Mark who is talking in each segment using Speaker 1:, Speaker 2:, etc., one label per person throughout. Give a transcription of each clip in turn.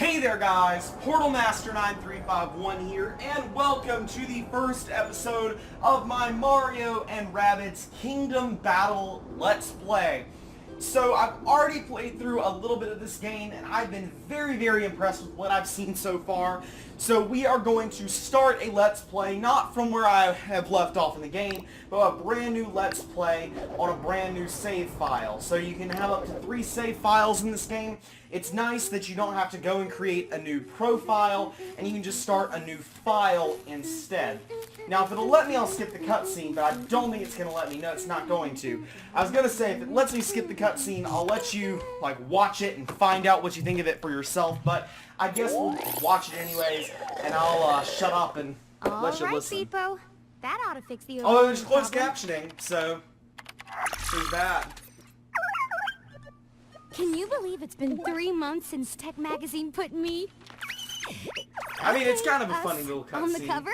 Speaker 1: Hey there guys, PortalMaster9351 here, and welcome to the first episode of my Mario and Rabbids Kingdom Battle Let's Play. So I've already played through a little bit of this game, and I've been very impressed with what I've seen so far. So we are going to start a Let's Play, not from where I have left off in the game, but a brand new Let's Play on a brand new save file. So you can have up to 3 save files in this game. It's nice that you don't have to go and create a new profile, and you can just start a new file instead. Now, if it'll let me, I'll skip the cutscene, but I don't think it's going to let me. No, it's not going to. I was going to say, if it lets me skip the cutscene, I'll let you, watch it and find out what you think of it for yourself, but I guess we'll watch it anyways, and I'll shut up and let you listen.
Speaker 2: Alright, Beepo. That ought to fix the
Speaker 1: Oh, there's closed captioning, so there's that.
Speaker 2: Can you believe it's been 3 months since Tech Magazine put me...
Speaker 1: I mean, it's kind of a funny little cutscene.
Speaker 2: On the cover?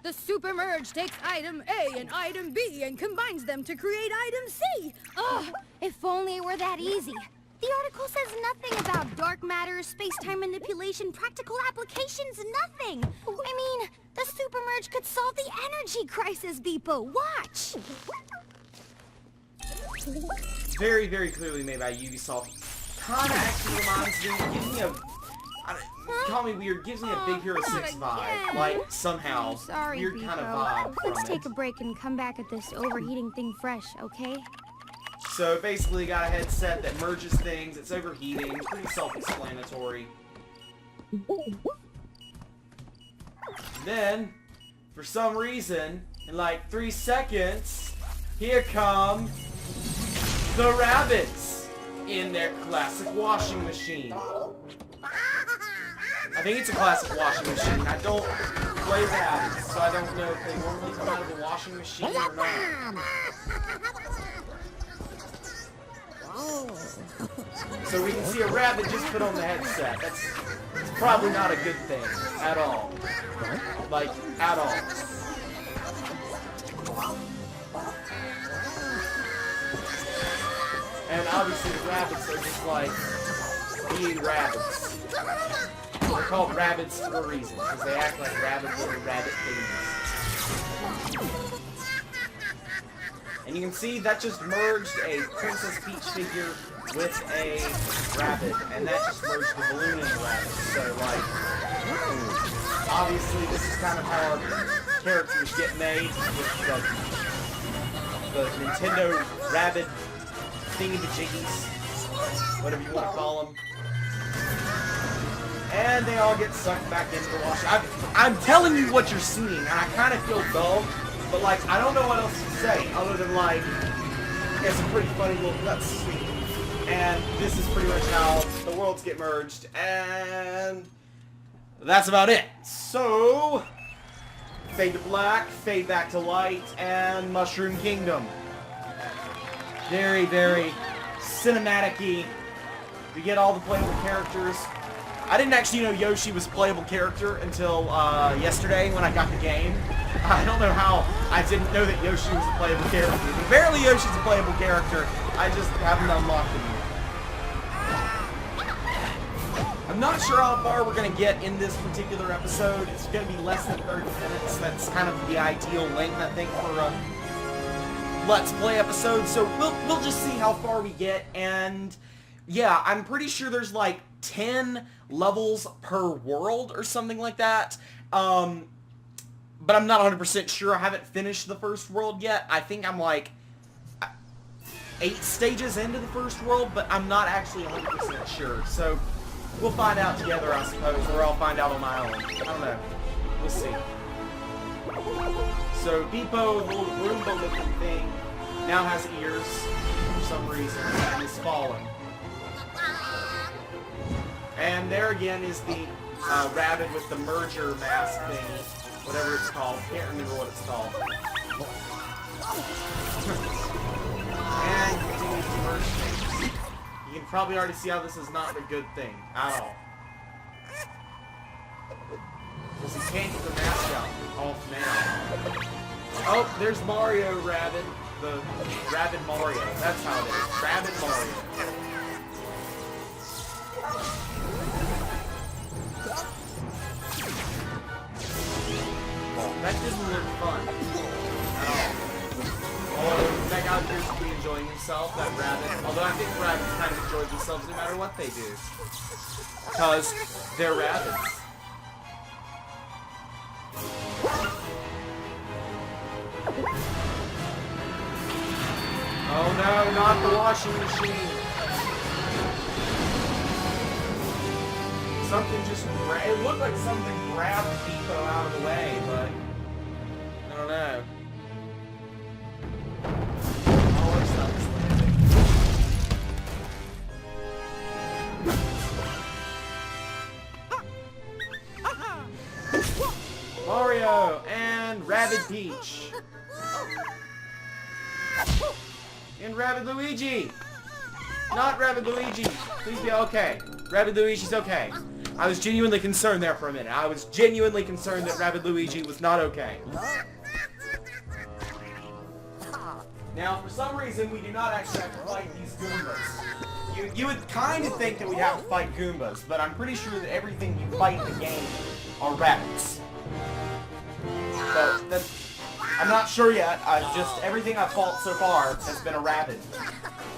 Speaker 3: The Super Merge takes item A and item B and combines them to create item C.
Speaker 2: Ugh, if only it were that easy. The article says nothing about dark matter, space-time manipulation, practical applications, nothing. I mean, the Super Merge could solve the energy crisis, Beepo. Watch!
Speaker 1: Very clearly made by Ubisoft. Kinda actually reminds me, gives me a... call me weird, gives me a Big Hero 6 vibe. Like, somehow.
Speaker 2: I'm sorry,
Speaker 1: weird
Speaker 2: Beepo.
Speaker 1: kind of vibe
Speaker 2: Let's
Speaker 1: from
Speaker 2: take
Speaker 1: it.
Speaker 2: a break and come back at this overheating thing fresh, okay?
Speaker 1: So basically got a headset that merges things, it's overheating, pretty self-explanatory. Then, for some reason, in like 3 seconds, here come the Rabbids in their classic washing machine. I think it's a classic washing machine. I don't play Rabbids, so I don't know if they normally come out of the washing machine or not. So we can see a Rabbid just put on the headset. That's probably not a good thing at all. Like, at all. And obviously the Rabbids are just like being Rabbids. They're called Rabbids for a reason, because they act like rabid little rabbit babies. And you can see that just merged a Princess Peach figure with a Rabbid, and that just merged the balloon into Rabbid. So, like, obviously this is kind of how our characters get made with the Nintendo Rabbid thingy-majiggies, whatever you want to call them. And they all get sucked back into the wash. I'm telling you what you're seeing, and I kind of feel dull, but like, I don't know what else to say other than like, it's a pretty funny little cutscene. And this is pretty much how the worlds get merged, and that's about it. So, fade to black, fade back to light, and Mushroom Kingdom. Very cinematic-y. We get all the playable characters. I didn't actually know Yoshi was a playable character until yesterday when I got the game. I don't know how I didn't know that Yoshi was a playable character. Apparently Yoshi's a playable character. I just haven't unlocked him yet. I'm not sure how far we're going to get in this particular episode. It's going to be less than 30 minutes. That's kind of the ideal length, I think, for a Let's Play episode. So we'll just see how far we get. And yeah, I'm pretty sure there's like 10 levels per world or something like that. But I'm not 100% sure. I haven't finished the first world yet. I think I'm like 8 stages into the first world, but I'm not actually 100% sure. So we'll find out together, I suppose, or I'll find out on my own. I don't know. We'll see. So Beepo, the little Roomba looking thing, now has ears for some reason and is falling. And there again is the Rabbid with the merger mask thing, whatever it's called. Can't remember what it's called. And continues to merge things. You can probably already see how this is not a good thing at all. Because he can't get the mask off now. Oh, there's Mario Rabbid. The Rabbid Mario. That's how it is. Rabbid Mario. himself, that rabbit. Although I think rabbits kind of enjoy themselves no matter what they do. Because they're rabbits. Oh no, not the washing machine. Something just it looked like something grabbed Depot out of the way, but I don't know. Oh, it's not this landing. Mario and Rabbid Peach. And Rabbid Luigi! Not Rabbid Luigi! Please be okay. Rabbid Luigi's okay. I was genuinely concerned there for a minute. I was genuinely concerned that Rabbid Luigi was not okay. Now, for some reason, we do not actually have to fight these Goombas. You would kind of think that we'd have to fight Goombas, but I'm pretty sure that everything you fight in the game are rabbits. But that's... I'm not sure yet. Everything I've fought so far has been a rabbit.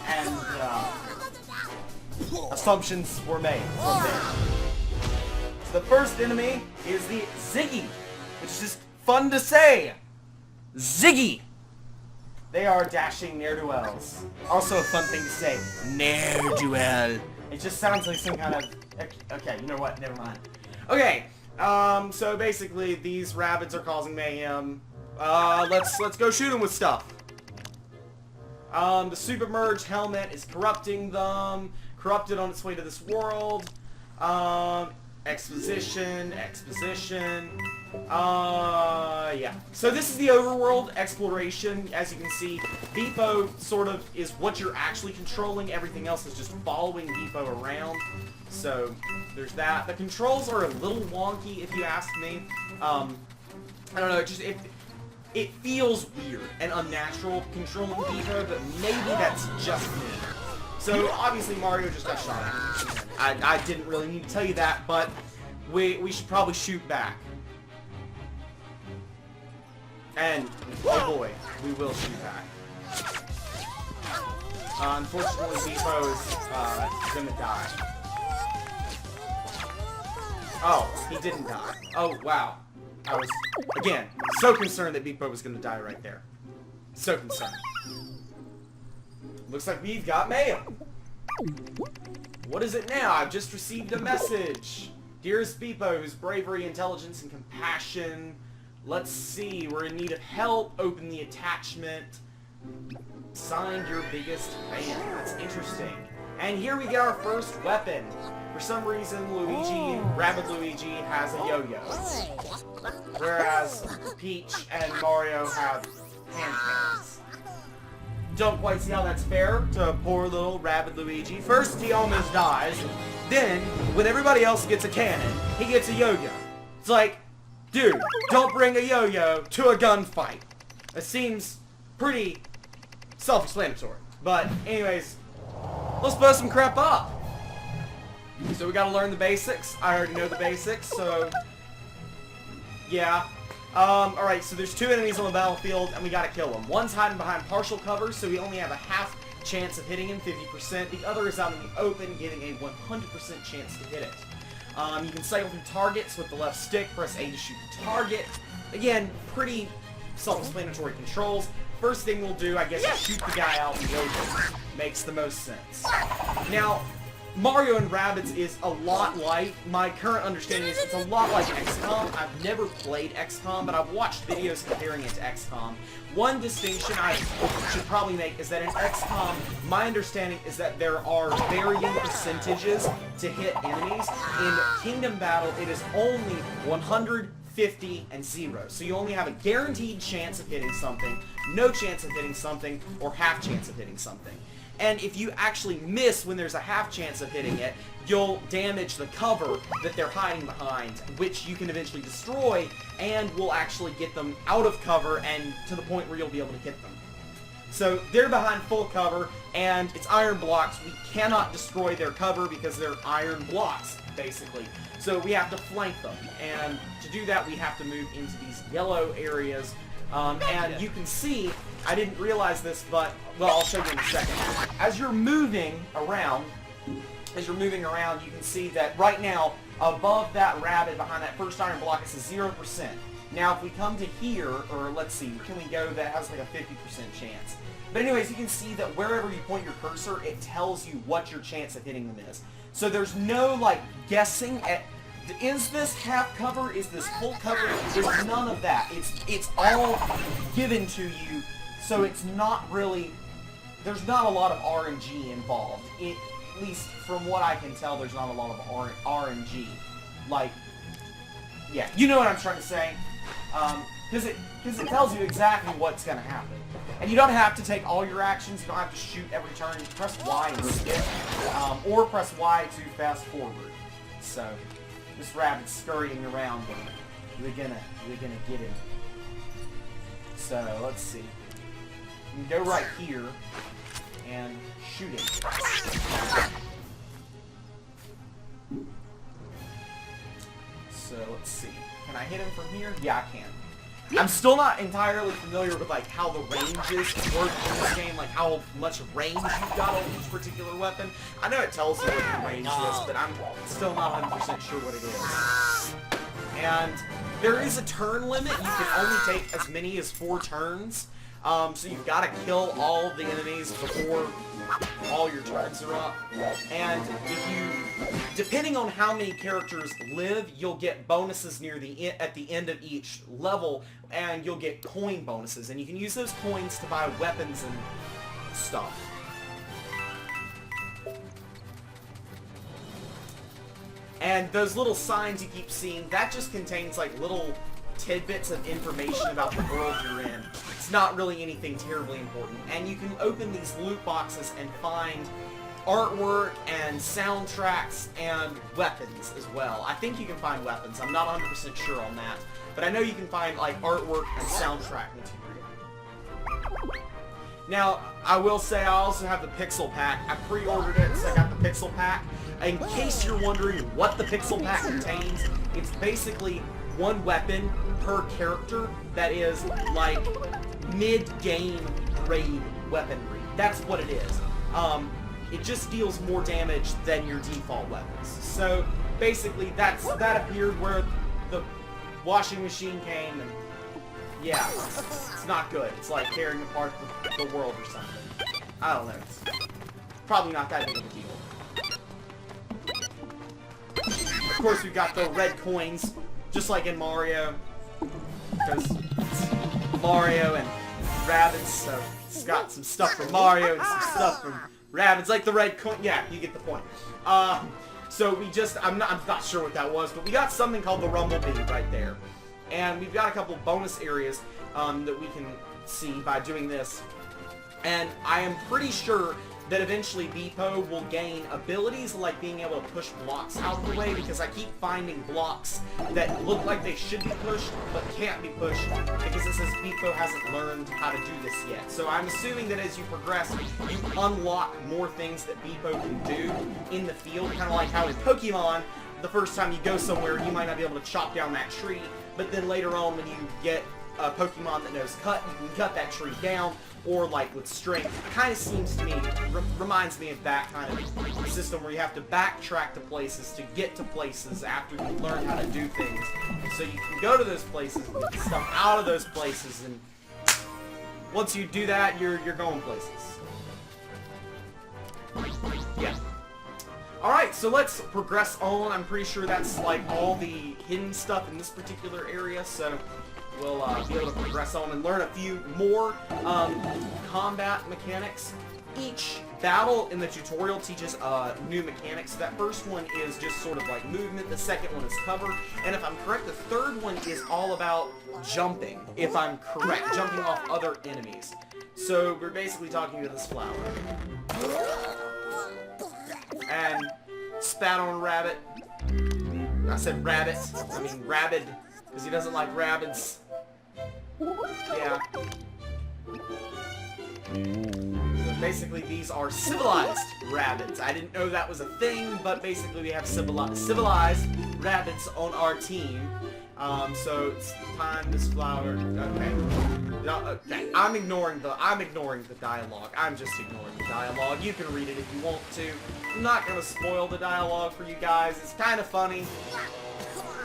Speaker 1: And, assumptions were made from there. So the first enemy is the Ziggy, which is just fun to say. Ziggy! They are dashing ne'er-do-wells. Also a fun thing to say, ne'er-do-well. It just sounds like some kind of... Okay, you know what? Never mind. Okay, so basically these rabbits are causing mayhem. Let's go shoot them with stuff. The Supermerged helmet is corrupting them. Corrupted on its way to this world. Exposition. Yeah. So this is the overworld exploration. As you can see, Depot sort of is what you're actually controlling. Everything else is just following Depot around. So there's that. The controls are a little wonky, if you ask me. I don't know. It feels weird and unnatural controlling Depot, but maybe that's just me. So obviously Mario just got shot at. I didn't really need to tell you that, but we should probably shoot back. And oh boy, we will shoot back. Unfortunately, Depot is gonna die. Oh, he didn't die. Oh wow. I was, again, so concerned that Depot was going to die right there. So concerned. Looks like we've got mail. What is it now? I've just received a message. Dearest Depot, whose bravery, intelligence, and compassion. Let's see. We're in need of help. Open the attachment. Signed, your biggest fan. That's interesting. And here we get our first weapon. For some reason, Rabbid Luigi has a yo-yo. Whereas Peach and Mario have hand cannons. Don't quite see how that's fair to poor little Rabbid Luigi. First, he almost dies. Then, when everybody else gets a cannon, he gets a yo-yo. It's like, dude, don't bring a yo-yo to a gunfight. It seems pretty self-explanatory. But, anyways, let's blow some crap up. So we gotta learn the basics. I already know the basics, so... Yeah. Alright, so there's 2 enemies on the battlefield, and we gotta kill them. One's hiding behind partial cover, so we only have a half chance of hitting him, 50%. The other is out in the open, getting a 100% chance to hit it. You can cycle through targets with the left stick, press A to shoot the target. Again, pretty self-explanatory controls. First thing we'll do, I guess, is shoot the guy out in the open. Makes the most sense. Now, Mario and Rabbids is a lot like, my current understanding is it's a lot like XCOM. I've never played XCOM, but I've watched videos comparing it to XCOM. One distinction I should probably make is that in XCOM, my understanding is that there are varying percentages to hit enemies. In Kingdom Battle, it is only 100, 50, and 0. So you only have a guaranteed chance of hitting something, no chance of hitting something, or half chance of hitting something. And if you actually miss when there's a half chance of hitting it, you'll damage the cover that they're hiding behind, which you can eventually destroy, and will actually get them out of cover and to the point where you'll be able to hit them. So they're behind full cover, and it's iron blocks. We cannot destroy their cover because they're iron blocks, basically. So we have to flank them, and to do that we have to move into these yellow areas And you can see, I didn't realize this, but, well, I'll show you in a second. As you're moving around, you can see that right now, above that Rabbid, behind that first iron block, it says 0%. Now, if we come to here, or let's see, can we go that has like a 50% chance? But anyways, you can see that wherever you point your cursor, it tells you what your chance of hitting them is. So there's no, like, guessing at, is this half cover? Is this full cover? There's none of that. It's all given to you, so it's not really, there's not a lot of RNG involved. At least from what I can tell, there's not a lot of RNG. Like, yeah, you know what I'm trying to say. Because it tells you exactly what's going to happen. And you don't have to take all your actions. You don't have to shoot every turn. You press Y and skip. Or press Y to fast forward. So, this rabbit's scurrying around, and you're gonna get him. So, let's see. You can go right here and shoot him. So, let's see. Can I hit him from here? Yeah, I can. I'm still not entirely familiar with, like, how the ranges work in this game, like how much range you've got on each particular weapon. I know it tells you what the range is, but I'm still not 100% sure what it is. And there is a turn limit. You can only take as many as 4 turns. So you've got to kill all the enemies before all your turns are up. And if you, depending on how many characters live, you'll get bonuses at the end of each level, and you'll get coin bonuses. And you can use those coins to buy weapons and stuff. And those little signs you keep seeing, that just contains like little tidbits of information about the world you're in. It's not really anything terribly important. And you can open these loot boxes and find artwork and soundtracks and weapons as well. I think you can find weapons. I'm not 100% sure on that. But I know you can find like artwork and soundtrack material. Now, I will say I also have the Pixel Pack. I pre-ordered it, so I got the Pixel Pack. In case you're wondering what the Pixel Pack contains, it's basically one weapon per character that is like mid-game grade weaponry. That's what it is. It just deals more damage than your default weapons. So basically that appeared where the washing machine came, and yeah, it's not good. It's like tearing apart the world or something. I don't know. It's probably not that big of a deal. Of course, we've got the red coins, just like in Mario, because it's Mario and Rabbids, so it's got some stuff from Mario and some stuff from Rabbids, like the red coin. Yeah, you get the point. So we just, I'm not sure what that was, but we got something called the Rumblebee right there, and we've got a couple bonus areas that we can see by doing this, and I am pretty sure that eventually Beepo will gain abilities like being able to push blocks out of the way, because I keep finding blocks that look like they should be pushed but can't be pushed because it says Beepo hasn't learned how to do this yet. So I'm assuming that as you progress, you unlock more things that Beepo can do in the field, kind of like how in Pokemon, the first time you go somewhere, you might not be able to chop down that tree, but then later on when you get a Pokemon that knows cut, you can cut that tree down, or like with strength. It kind of seems to me, reminds me of that kind of system where you have to backtrack to places to get to places after you learn how to do things. So you can go to those places and get stuff out of those places, and once you do that, you're going places. Yeah. Alright, so let's progress on. I'm pretty sure that's like all the hidden stuff in this particular area, so we'll be able to progress on and learn a few more combat mechanics. Each battle in the tutorial teaches new mechanics. That first one is just sort of like movement, the second one is cover, and if I'm correct, the third one is all about jumping, if I'm correct, jumping off other enemies. So we're basically talking to this flower. And spat on a rabbit. I said rabbit, I mean Rabbid, because he doesn't like rabbits. Yeah. So basically these are civilized rabbits. I didn't know that was a thing, but basically we have civilized rabbits on our team. So it's time this flower. Okay. Okay. I'm ignoring the dialogue. I'm just ignoring the dialogue. You can read it if you want to. I'm not gonna spoil the dialogue for you guys. It's kind of funny.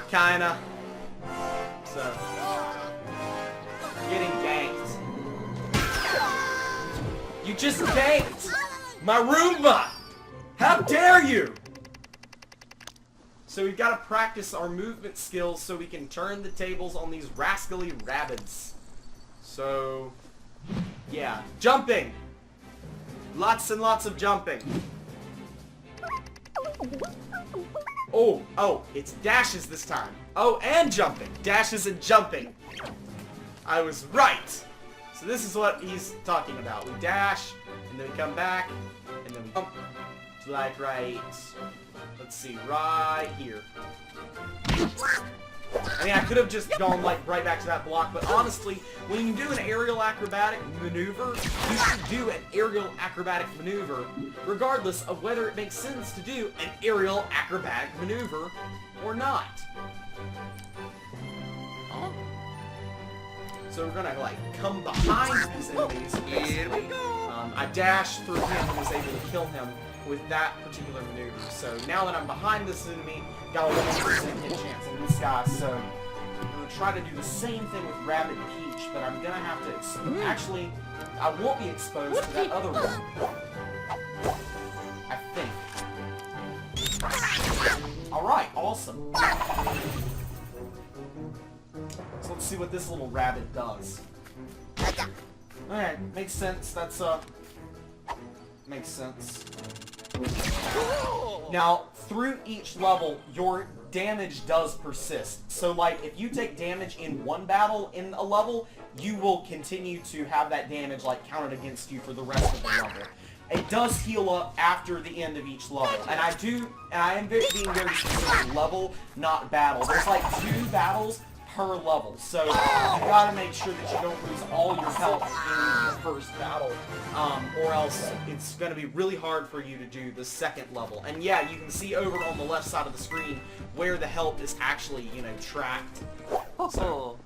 Speaker 1: Kinda. So. Getting ganked. You just ganked my Roomba! How dare you! So we've got to practice our movement skills so we can turn the tables on these rascally Rabbids. So, yeah. Jumping! Lots and lots of jumping. Oh, it's dashes this time. Oh, and jumping. Dashes and jumping. I was right. So this is what he's talking about. We dash, and then we come back, and then we jump. Like right... Let's see, right here. I mean, I could have just gone like right back to that block, but honestly, when you do an aerial acrobatic maneuver, you should do an aerial acrobatic maneuver, regardless of whether it makes sense to do an aerial acrobatic maneuver or not. So we're gonna like come behind these enemies. Here we go. I dashed through him and was able to kill him with that particular maneuver. So now that I'm behind this enemy, got a 100% hit chance on this guy. So I'm gonna try to do the same thing with Rabbid Peach, but I'm gonna have to actually, I won't be exposed to that other one. I think. All right, awesome. So let's see what this little rabbit does. Alright, makes sense. That's, makes sense. Now, through each level, your damage does persist. So, like, if you take damage in one battle in a level, you will continue to have that damage, like, counted against you for the rest of the level. It does heal up after the end of each level. And I am being very specific, level, not battle. There's, like, 2 battles per level, so you gotta make sure that you don't lose all your health in the first battle, or else it's gonna be really hard for you to do the second level. And yeah, you can see over on the left side of the screen where the health is actually, you know, tracked. So,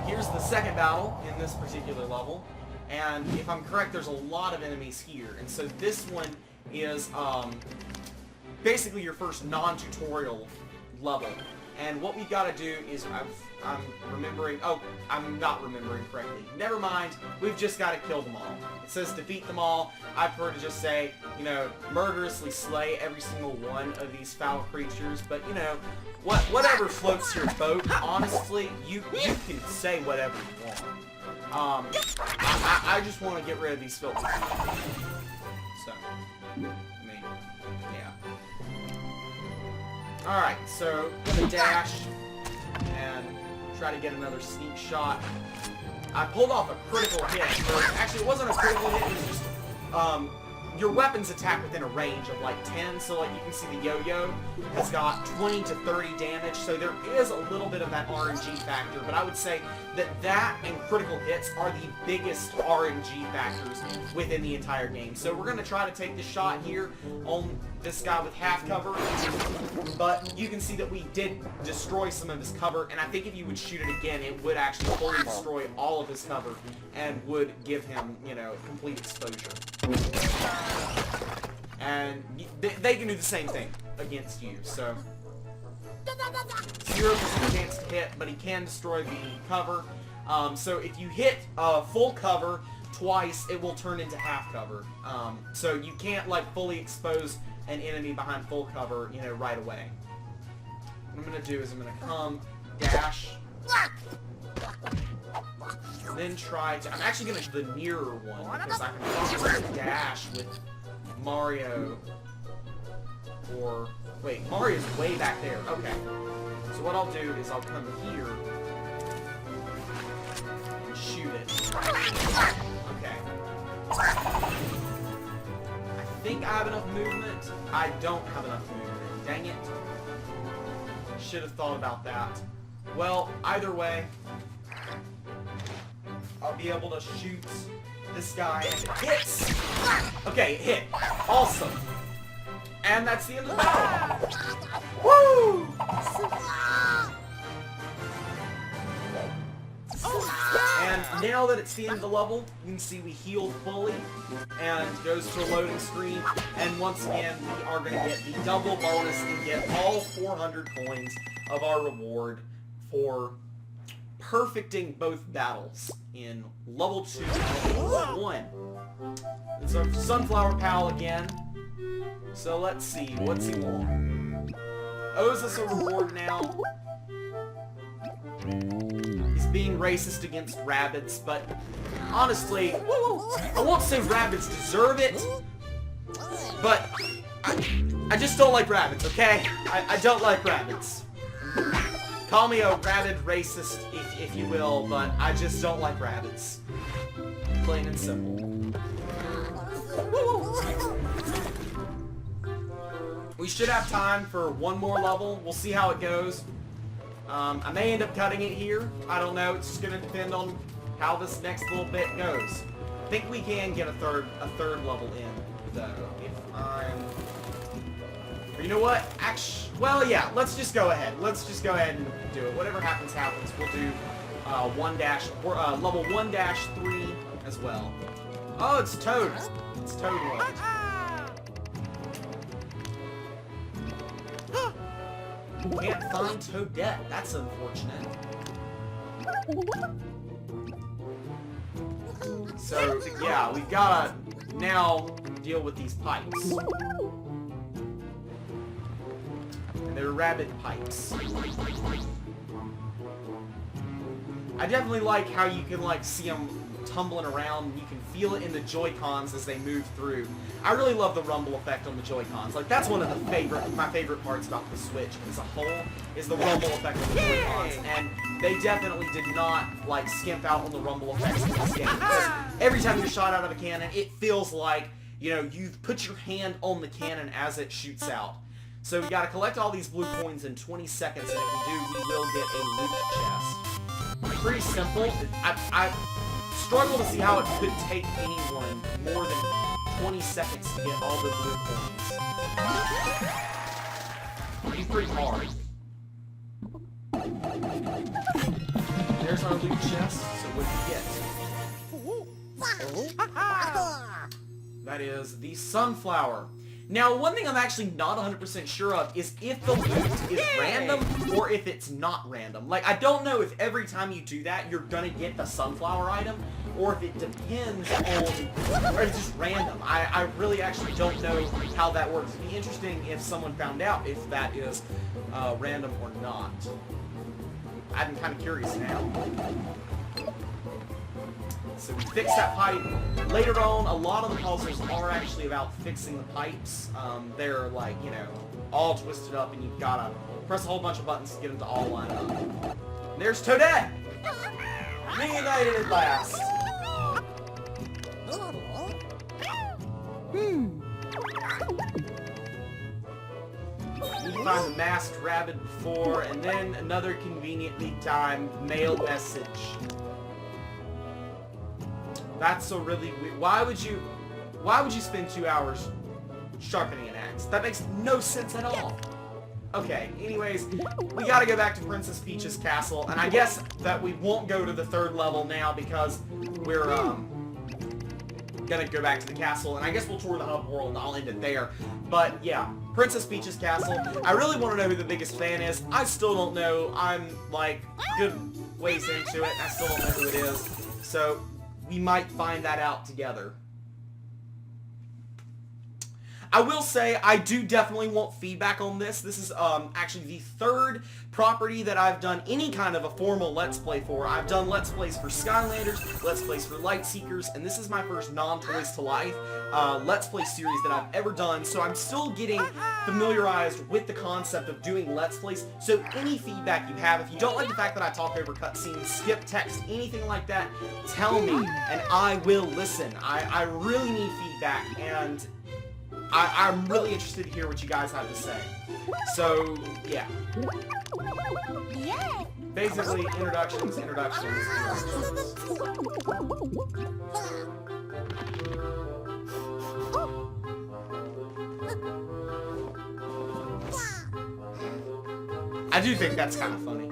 Speaker 1: here's the second battle in this particular level, and if I'm correct, there's a lot of enemies here, and so this one is basically your first non-tutorial level. And what we gotta do is, I'm remembering, oh, I'm not remembering correctly. Never mind, we've just gotta kill them all. It says defeat them all. I prefer to just say, you know, murderously slay every single one of these foul creatures, but you know, whatever floats your boat, honestly, you can say whatever you want. I just want to get rid of these filthy people. So, I mean, yeah. Alright, so I'm gonna dash and try to get another sneak shot. I pulled off a critical hit. Actually, it wasn't a critical hit, it was just, your weapons attack within a range of like 10, so like you can see the yo-yo has got 20 to 30 damage, so there is a little bit of that RNG factor, but I would say that and critical hits are the biggest RNG factors within the entire game. So we're going to try to take the shot here on this guy with half cover, but you can see that we did destroy some of his cover, and I think if you would shoot it again, it would actually fully destroy all of his cover and would give him, you know, complete exposure. And they can do the same thing against you, so 0% chance to hit, but he can destroy the cover. So if you hit full cover twice, it will turn into half cover. So you can't like fully expose an enemy behind full cover, you know, right away. What I'm gonna do is I'm gonna come, dash, then try to... I'm actually gonna do the nearer one, because I can probably dash with Mario, or... Wait, Mario's way back there. Okay. So what I'll do is I'll come here and shoot it. Okay. I think I have enough movement. I don't have enough movement. Dang it. Should have thought about that. Well, either way, I'll be able to shoot this guy and it hits! Okay, it hit. Awesome. And that's the end of the battle. Woo! now that it's the end of the level, you can see we healed fully, and goes to a loading screen, and once again, we are going to get the double bonus and get all 400 coins of our reward for perfecting both battles in level 2 and level 1. It's our Sunflower Pal again. So let's see, what's he want? Owes us a reward now. He's being racist against Rabbids, but honestly, I won't say Rabbids deserve it, but I just don't like Rabbids, okay? I don't like Rabbids. Call me a Rabbid racist, if you will, but I just don't like Rabbids. Plain and simple. We should have time for one more level. We'll see how it goes. I may end up cutting it here. I don't know. It's just going to depend on how this next little bit goes. I think we can get a third level in, though. If I'm... You know what? Actually, well, yeah. Let's just go ahead. Let's just go ahead and do it. Whatever happens, happens. We'll do level 1-3 as well. Oh, it's Toad. It's Toad World. Can't find Toadette. That's unfortunate. So, yeah, we've gotta now deal with these pipes. And they're Rabbid pipes. I definitely like how you can, like, see them tumbling around. You can feel it in the Joy-Cons as they move through. I really love the rumble effect on the Joy-Cons. Like, that's one of my favorite parts about the Switch as a whole, is the rumble effect on the Joy-Cons. And they definitely did not, like, skimp out on the rumble effects in this game. Because every time you're shot out of a cannon, it feels like, you know, you've put your hand on the cannon as it shoots out. So we gotta collect all these blue coins in 20 seconds, and if we do, we will get a loot chest. Pretty simple. I struggle to see how it could take anyone more than 20 seconds to get all the blue coins. It'd be pretty hard. There's our loot chest, so what do we get? That is the Sunflower. Now, one thing I'm actually not 100% sure of is if the loot is random or if it's not random. Like, I don't know if every time you do that, you're gonna get the Sunflower item, or if it depends on, or it's just random. I really actually don't know how that works. It'd be interesting if someone found out if that is random or not. I'm kind of curious now. So we fix that pipe. Later on, a lot of the puzzles are actually about fixing the pipes. They're like, you know, all twisted up, and you've gotta press a whole bunch of buttons to get them to all line up. And there's Toadette! Reunited at last! Need to find the masked Rabbid before, and then another conveniently timed mail message. That's a really weird... Why would you spend 2 hours sharpening an axe? That makes no sense at all. Okay, anyways, we gotta go back to Princess Peach's castle, and I guess that we won't go to the 3rd level now because we're, gonna go back to the castle, and I guess we'll tour the hub world and I'll end it there. But yeah, Princess Peach's castle. I really want to know who the biggest fan is. I still don't know. I'm like good ways into it. I still don't know who it is. So we might find that out together. I will say, I do definitely want feedback on this. This is actually the 3rd property that I've done any kind of a formal Let's Play for. I've done Let's Plays for Skylanders, Let's Plays for Lightseekers, and this is my first non-Toys to Life Let's Play series that I've ever done, so I'm still getting familiarized with the concept of doing Let's Plays. So any feedback you have, if you don't like the fact that I talk over cutscenes, skip text, anything like that, tell me, and I will listen. I really need feedback, and I'm really interested to hear what you guys have to say. So, yeah.
Speaker 2: Yeah.
Speaker 1: Basically, introductions. I do think that's kind of funny.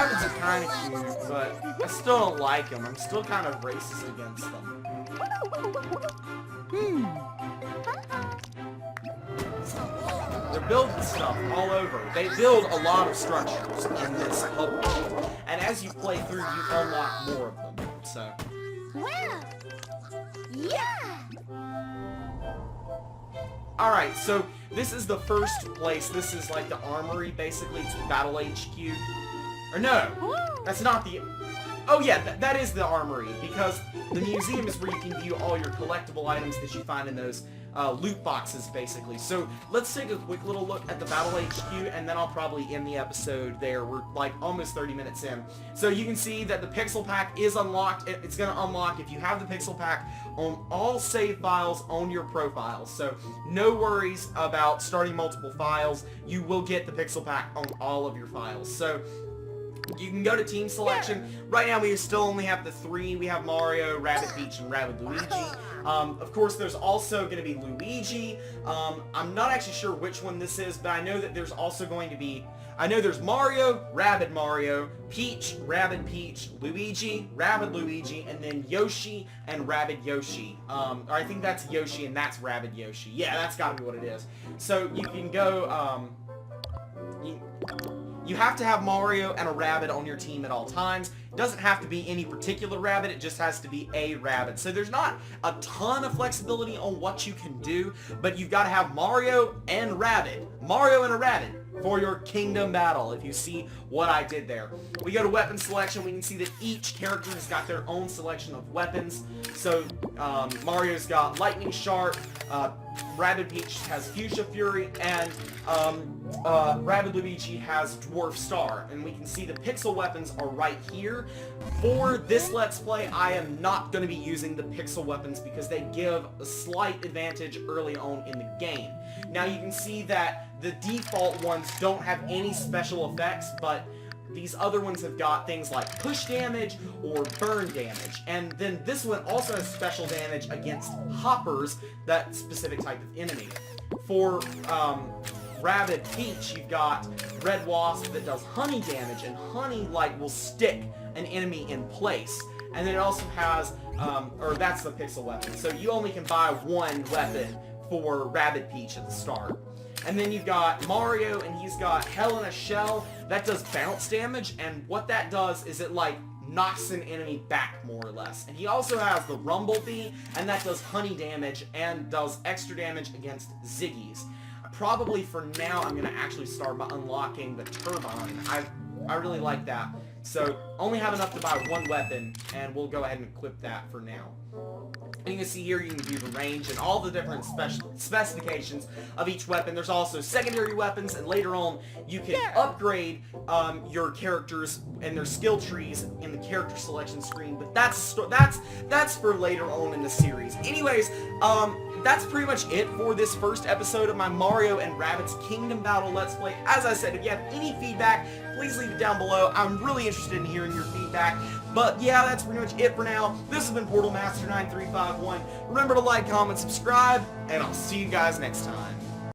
Speaker 1: Rabbids are kind of cute, but I still don't like them. I'm still kind of racist against them. They're building stuff all over. They build a lot of structures in this hub world, and as you play through, you unlock more of them. So.
Speaker 2: Well, yeah.
Speaker 1: All right, so this is the first place. This is like the armory, basically. It's Battle HQ. Or no, that's not the... Oh yeah, that is the armory, because the museum is where you can view all your collectible items that you find in those loot boxes, basically. So let's take a quick little look at the Battle HQ, and then I'll probably end the episode there. We're like almost 30 minutes in. So you can see that the pixel pack is unlocked. It's going to unlock if you have the pixel pack on all save files on your profiles. So no worries about starting multiple files. You will get the pixel pack on all of your files. So you can go to team selection. Right now we still only have the 3. We have Mario, Rabbid Peach, and Rabbid Luigi. Of course, there's also going to be Luigi. I'm not actually sure which one this is, but I know that there's also going to be... I know there's Mario, Peach, Rabbid Peach, Luigi, Rabbid Luigi, and then Yoshi and Rabbid Yoshi. Or I think that's Yoshi and that's Rabbid Yoshi. Yeah, that's got to be what it is. So you can go... You have to have Mario and a Rabbid on your team at all times. It doesn't have to be any particular Rabbid, it just has to be a Rabbid. So there's not a ton of flexibility on what you can do, but you've got to have Mario and Rabbid. Mario and a Rabbid for your kingdom battle, if you see what I did there. We go to weapon selection. We can see that each character has got their own selection of weapons. So Mario's got Lightning Shark, Rabbid Peach has Fuchsia Fury, and Rabbid Luigi has Dwarf Star. And we can see the pixel weapons are right here. For this Let's Play, I am not going to be using the pixel weapons because they give a slight advantage early on in the game. Now you can see that the default ones don't have any special effects, but these other ones have got things like push damage or burn damage. And then this one also has special damage against hoppers, that specific type of enemy. For Rabbid Peach, you've got Red Wasp that does honey damage, and honey will stick an enemy in place. And then it also has, or that's the pixel weapon. So you only can buy one weapon for Rabbid Peach at the start. And then you've got Mario, and he's got Hell in a Shell. That does bounce damage, and what that does is it knocks an enemy back, more or less. And he also has the Rumblebee, and that does honey damage and does extra damage against Ziggies. Probably for now, I'm going to actually start by unlocking the Turbine. I really like that. So, only have enough to buy one weapon, and we'll go ahead and equip that for now. And you can see here, you can view the range and all the different specifications of each weapon. There's also secondary weapons, and later on, you can upgrade your characters and their skill trees in the character selection screen, but that's for later on in the series. Anyways, that's pretty much it for this first episode of my Mario and Rabbids Kingdom Battle Let's Play. As I said, if you have any feedback, please leave it down below. I'm really interested in hearing your feedback. But yeah, that's pretty much it for now. This has been Portal Master 9351. Remember to like, comment, subscribe, and I'll see you guys next time.